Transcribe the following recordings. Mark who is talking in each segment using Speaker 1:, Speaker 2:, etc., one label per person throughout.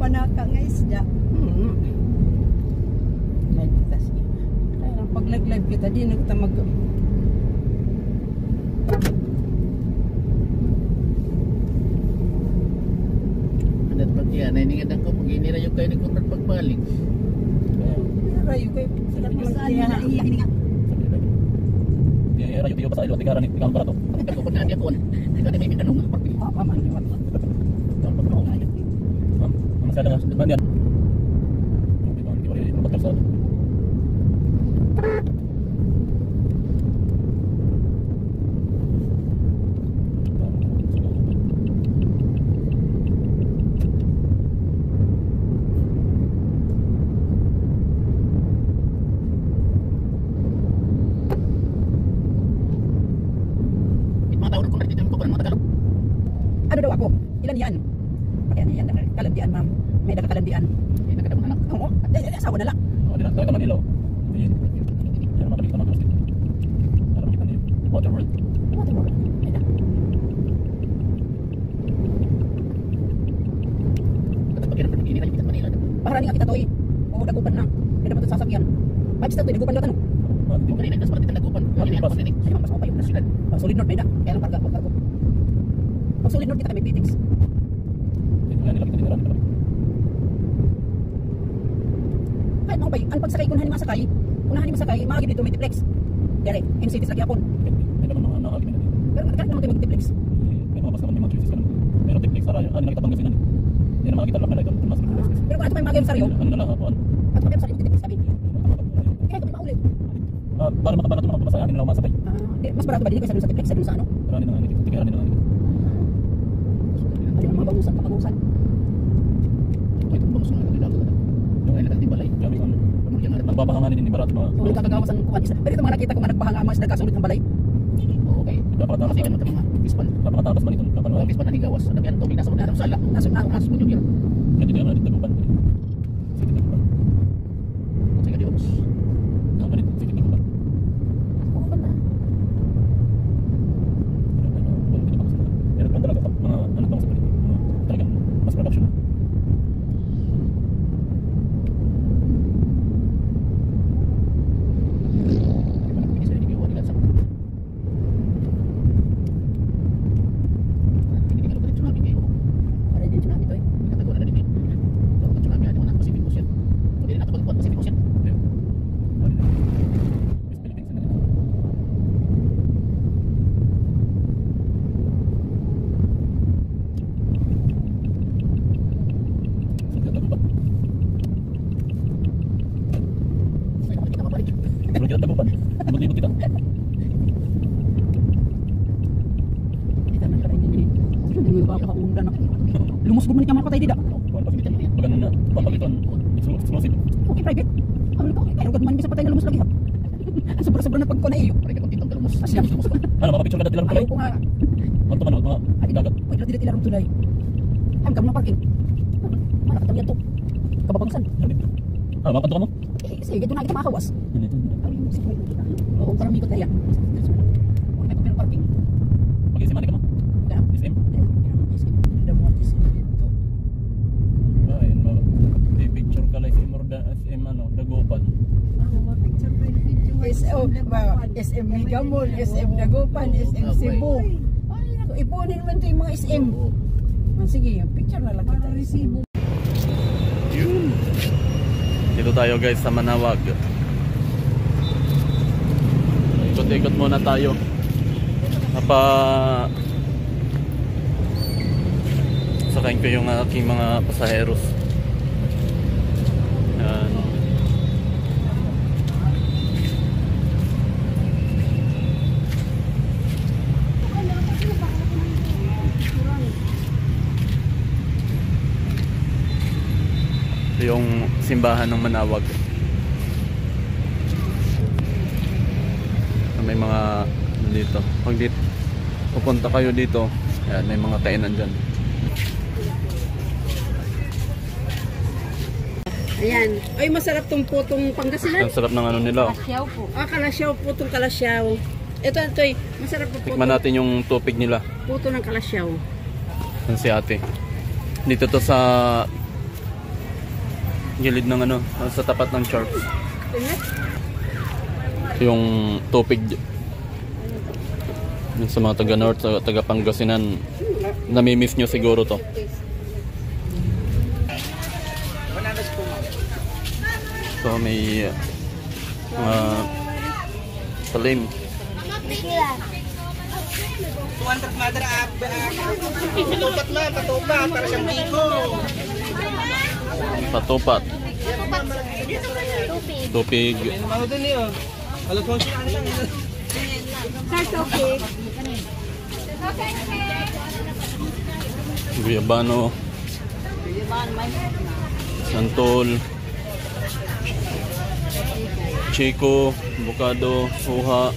Speaker 1: panaka nga isda. Live kita siya. Kaya pag nag-live kita, di na kita mag...
Speaker 2: Anat pag yan, ay ningat ako, pag inirayo kayo ni Conrad pagbalik.
Speaker 1: Rayo kayo, sila pagkaya na iya ini nga.
Speaker 3: Rayo kayo pa sa ilo, tigaran ni ikaw para to.
Speaker 2: Ako pa na ako, hindi may minanong nga pagpili.
Speaker 1: Paman yun.
Speaker 3: Masyado nga, depan yan. Hindi ko rin mapagkalsado.
Speaker 1: Ano daw ako? Ilan yan? Pakyan yan, kalandian ma'am. May nagkakalandian.
Speaker 2: May nagkadam anak.
Speaker 1: Oo, asawa na lang.
Speaker 3: Hindi na, tayo ka Manilo. Yan, makabalik ka mga gusto. Para makita niyo. Waterworld.
Speaker 1: Waterworld. Ayan.
Speaker 2: At pag inirayo kita Manila.
Speaker 1: Paharani nga kita to eh. Oo, dagupan na. May naman ito sasakyan. 5 star to eh, dagupan daw tanong.
Speaker 2: Yung kanina, kasi pati nagupan. Hindi ako sinig.
Speaker 1: Ay, mas okay yung nasulad. Solid north may da. Kaya lang parga. Pag solid north kita may pitings. Kahit naman pa yun, ang pagsakay, kunahan ni masakay, maagib dito may tiplex. Dere, NCT sa Gyapon.
Speaker 3: May naman mga nakakagin na dito.
Speaker 1: Pero kahit naman kayo mag-tiplex.
Speaker 3: May mga bus naman, may mga choices ka naman. Pero technique sa rayo, ano nakita pang gasinan. Hindi na makakita lang na ito.
Speaker 1: Pero kung ano may magayang saryo,
Speaker 3: ano na lang ako, ano?
Speaker 1: at magayang saryo, tiplex sabi. Kaya ito may maulit.
Speaker 3: Para makabala ito mga pasayan, hindi na lang masakay.
Speaker 1: Mas barato ba dito kaysa dun sa tiplex, sa dun sa ano?
Speaker 3: Karani na nga, tigaran na nga.
Speaker 1: Ano yung mga bangusan, kapagusan.
Speaker 2: Ito yung bangusan na nagdalo. Yung ay nakatibalay.
Speaker 3: Gabi ko, nagpapahanganin din ni Barat mga...
Speaker 1: Kung kakagawasan kuhan isa. Pero ito mga nakita ko nga nagpahanga mas nagkasunod ng balay.
Speaker 2: Okay.
Speaker 3: Napakatakas
Speaker 2: Kasi ka mga pispan.
Speaker 3: Napakatakas man ito.
Speaker 2: Mga pispan na higawas. Sabi yan, ito, nasa una ng sala. Nasa mo yung hero.
Speaker 3: Hindi ka naman dagupan. Sige dagupan.
Speaker 2: Sige, Diyos.
Speaker 3: Sige dagupan.
Speaker 1: Oo ba na?
Speaker 3: Pero kung talaga mga anak bang sa palit. Talagang mas production. Ikot-ikot kita.
Speaker 1: Lumus gumanik naman ko tayo dida.
Speaker 3: Bagan na papagitan. Explosive.
Speaker 1: Okay, private. Ano ko? Kaya ugad man bisa patay na lumus lagi ha. Sobra-sobra na pagko na iyo.
Speaker 2: Pare ka kontintong ka lumus.
Speaker 1: Asya.
Speaker 3: Ano makapicture ka dati lang
Speaker 1: Ayaw
Speaker 3: tulay?
Speaker 1: ko nga.
Speaker 3: Ano to man mga dagat.
Speaker 1: Pwede na dila tulay. Ang kamo na parking. Mana ka tayo to? Kababangsan.
Speaker 3: Makanto ka mo?
Speaker 1: Sige, doon na kita makawas. Oo, para may ikot na yan. Kung may papel parking.
Speaker 3: Mag-SM ka mo? SM? Ayun, picture ka like SM Dagupan.
Speaker 1: SM Migamol, SM Dagupan, SM Cebu. Ipunin naman ito yung mga SM. Sige, picture na lang kita. Cebu.
Speaker 3: Yun. Dito tayo guys sa Manawag. Ikot-ikot muna tayo. Sakayin ko yung aking mga pasaheros. Yan. Ito yung simbahan ng Manawag. May mga dito. Pag dito pupunta kayo dito, yan, may mga kainan dyan.
Speaker 1: Ayan. Ay, masarap tong putong Pangasinan.
Speaker 3: Ang sarap ng ano nila.
Speaker 1: Kalasyaw po. Kalasyaw, putong kalasyaw. Ito, masarap po.
Speaker 3: Tikman natin yung tupig nila.
Speaker 1: Puto ng kalasyaw.
Speaker 3: Yan si ate. Dito to sa Gilid ng ano, sa tapat ng Sharps. Yung tupig. Yung sa mga taga North, taga Pangasinan, namimiss nyo siguro to. So may salim.
Speaker 4: 200 madara patupat man, patupat para siyang biko.
Speaker 3: Patupat. Tupig.
Speaker 4: Ano din niyo? Alam ko siya lang.
Speaker 1: Tupig.
Speaker 3: Guyabano. Santol. Chico, bukado, suha.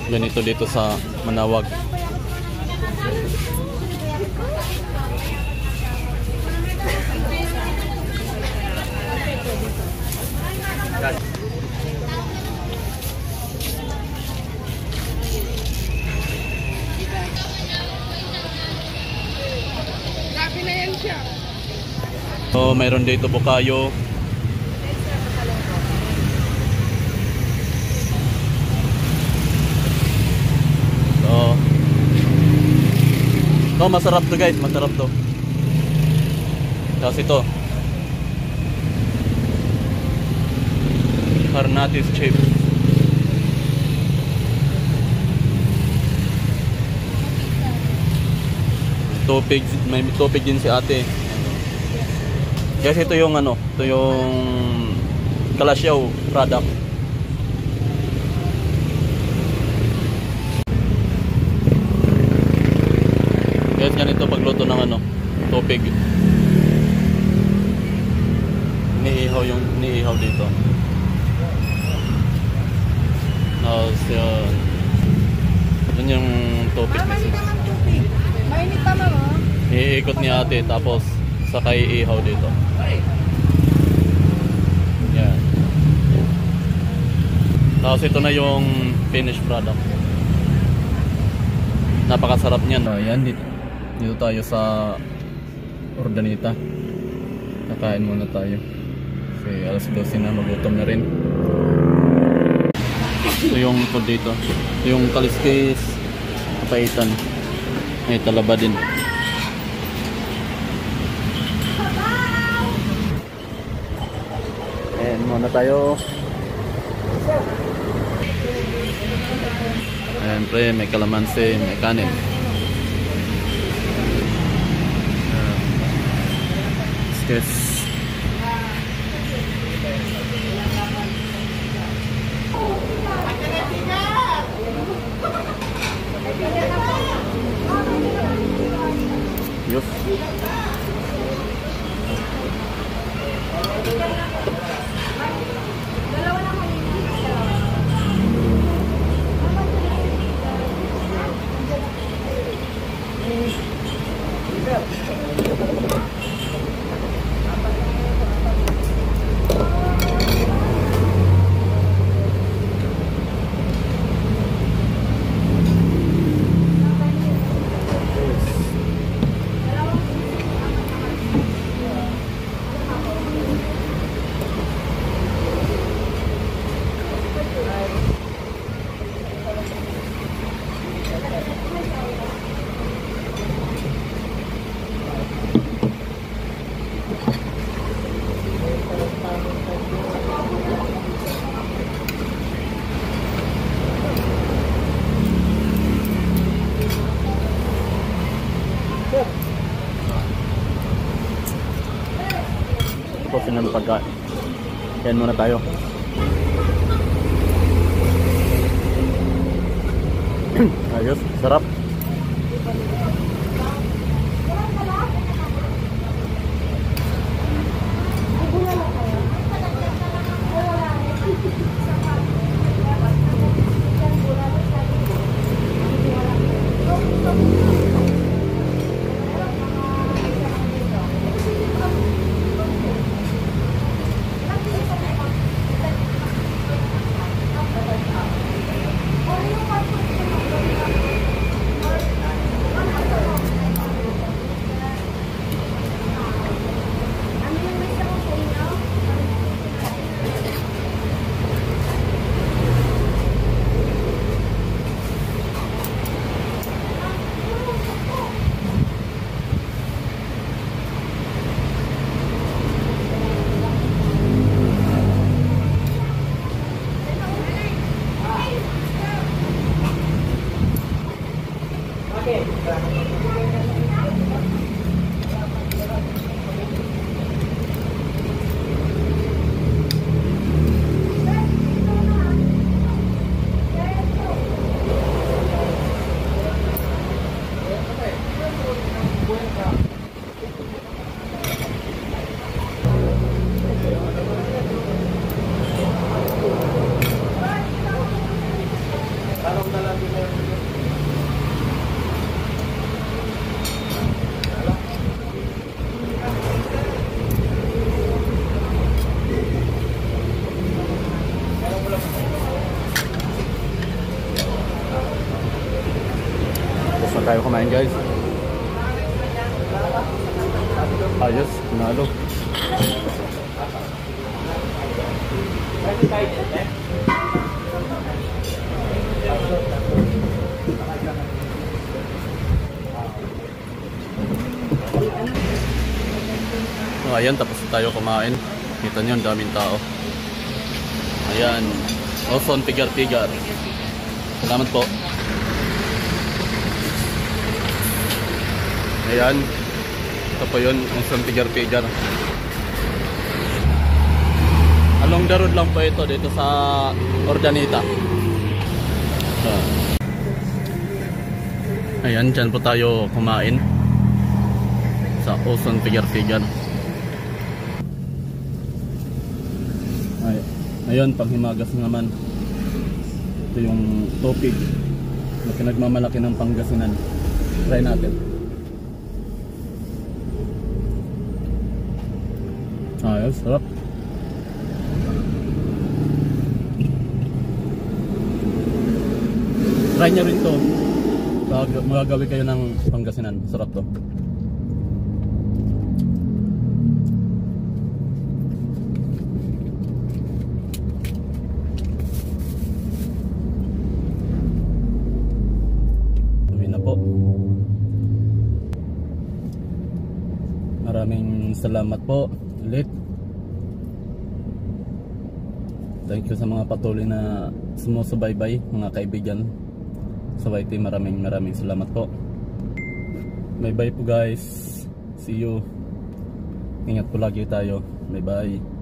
Speaker 3: Ganito dito sa Manawag. So, mayroon dito bukayo. So, masarap to guys, masarap to. Tapos ito, Carnatis chip. Tupig, may tupig din si ate. Kasi ito yung ano, ito yung Kalasyaw product. Guys, ganito pagluto ng ano, tupig. Iniihaw dito. Tapos yun yung tupig mismo.
Speaker 1: Mainit pa mo.
Speaker 3: Iikot ni ate tapos saka iihaw dito. Yan. Tapos ito na yung finished product. Napakasarap niyan. Ayan, dito tayo sa Urdaneta. Kakain muna tayo. Kasi alas 12 na, magutom na rin. Ito yung food dito. Ito yung kaliskis, kapaitan. May talaba din. Ayan muna tayo. Ayan pre, may kalamansi, may kanin. Kaliskis. Yus. Tapos ng pagkain. Yan muna tayo. Ayos, sarap. tayo kumain guys. Ayos, nalo. So, ayan, tapos tayo kumain. Kita nyo, ang daming tao. Ayan, Oson Pigar-Pigar. Salamat po. Ayan, ito po yun, Oson Pigar-Pigar. Along the road lang po ito, dito sa Urdaneta. Ayan, dyan po tayo kumain sa Oson Pigar-Pigar. Ayun, panghimagas naman. Ito yung topig na pinagmamalaki ng Pangasinan. Try natin. Ayos, sarap. Try nyo rin to. Magagawi kayo ng Pangasinan. Sarap to. Maraming salamat po ulit. Thank you sa mga patuloy na sumusubaybay, mga kaibigan sa YT. Maraming salamat po. Bye bye po guys. See you. Ingat po lagi tayo. Bye bye.